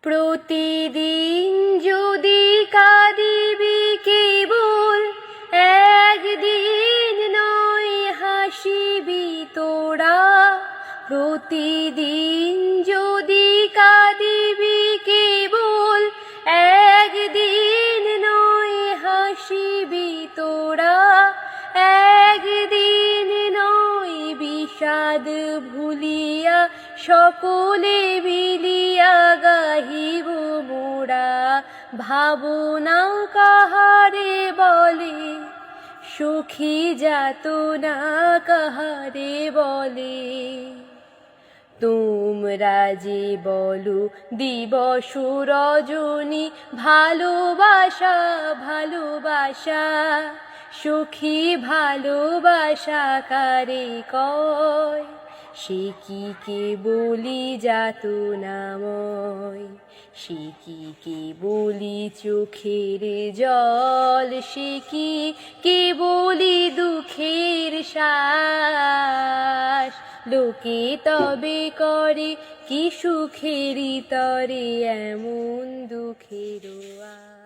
প্রতিদিন যদি কাঁদিবি কেবল, একদিন নয় হাসিবি তোরা। প্রতিদিন যদি কাঁদিবি কেবল, একদিন নয় হাসিবি তোরা। একদিন নয় বিষাদ ভুলিয়া সকলে মিলিয়া গাহিব মোরা। ভাবনা কাহারে বলে, সুখী যাতনা কাহারে বলে। তোমরা যে বলো দিবস রজনী, ভালোবাসা ভালোবাসা। সখী ভালোবাসা কারে কয়, সে কি কেবলি যাতনাময়। সে কি কেবলি চোখের জল, সে কি কেবলি দুঃখের শ্বাস। লোকে তবে করে কি সুখেরই তরে এমন দুঃখের আশ।